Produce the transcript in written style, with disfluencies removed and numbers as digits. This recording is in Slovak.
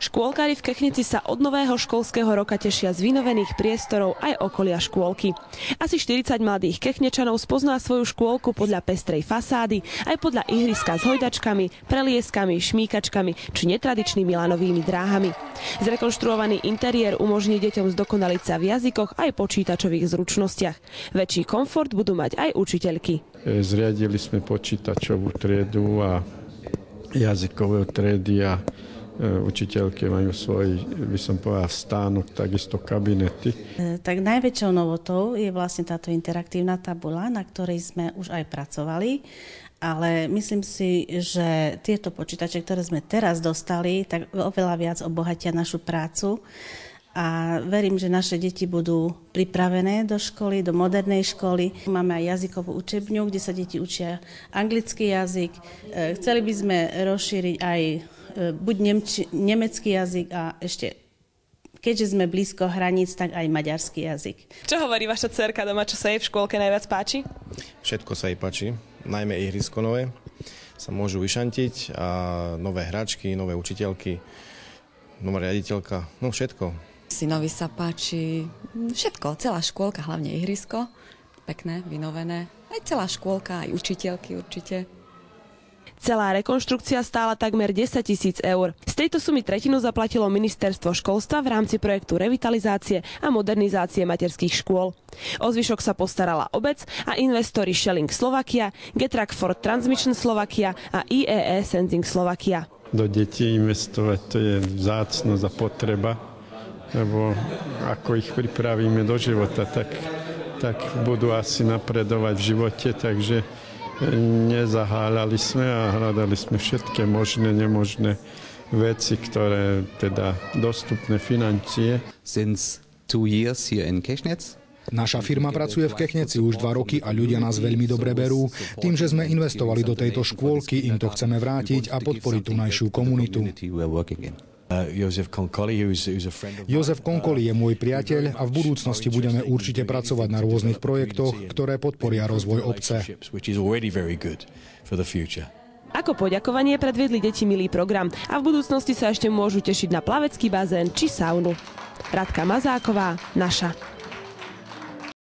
Škôlkári v Kechnici sa od nového školského roka tešia z vynovených priestorov aj okolia škôlky. Asi 40 mladých Kechnečanov spozná svoju škôlku podľa pestrej fasády, aj podľa ihriska s hojdačkami, prelieskami, šmíkačkami či netradičnými lanovými dráhami. Zrekonštruovaný interiér umožní deťom zdokonaliť sa v jazykoch aj počítačových zručnostiach. Väčší komfort budú mať aj učiteľky. Zriadili sme počítačovú triedu a jazykové triedy a učiteľky majú svoj, by som povedal, stánok, takisto kabinety. Tak najväčšou novotou je vlastne táto interaktívna tabuľa, na ktorej sme už aj pracovali, ale myslím si, že tieto počítače, ktoré sme teraz dostali, tak oveľa viac obohatia našu prácu. A verím, že naše deti budú pripravené do školy, do modernej školy. Máme aj jazykovú učebňu, kde sa deti učia anglický jazyk. Chceli by sme rozšíriť aj buď nemecký jazyk a ešte, keďže sme blízko hraníc, tak aj maďarský jazyk. Čo hovorí vaša dcerka doma, čo sa jej v škôlke najviac páči? Všetko sa jej páči, najmä ihrisko nové. Sa môžu vyšantiť a nové hračky, nové učiteľky, nová riaditeľka, no všetko. Synovi sa páči všetko, celá škôlka, hlavne ihrisko, pekné, vynovené. Aj celá škôlka, aj učiteľky určite. Celá rekonštrukcia stála takmer 10 000 eur. Z tejto sumy tretinu zaplatilo ministerstvo školstva v rámci projektu revitalizácie a modernizácie materských škôl. O zvyšok sa postarala obec a investori Schelling Slovakia, Getrack Ford Transmission Slovakia a IEE Sensing Slovakia. Do detí investovať to je vzácnosť a potreba, lebo ako ich pripravíme do života, tak budú asi napredovať v živote, takže nezaháľali sme a hľadali sme všetké možné, nemožné veci, ktoré teda dostupné financie. Since 2 years here in Kechnec. Naša firma pracuje v Kechneci už 2 roky a ľudia nás veľmi dobre berú. Tým, že sme investovali do tejto škôlky, im to chceme vrátiť a podporiť tunajšiu komunitu. Jozef Konkoli je môj priateľ a v budúcnosti budeme určite pracovať na rôznych projektoch, ktoré podporia rozvoj obce. Ako poďakovanie predviedli deti milý program a v budúcnosti sa ešte môžu tešiť na plavecký bazén či saunu. Radka Mazáková, Naša.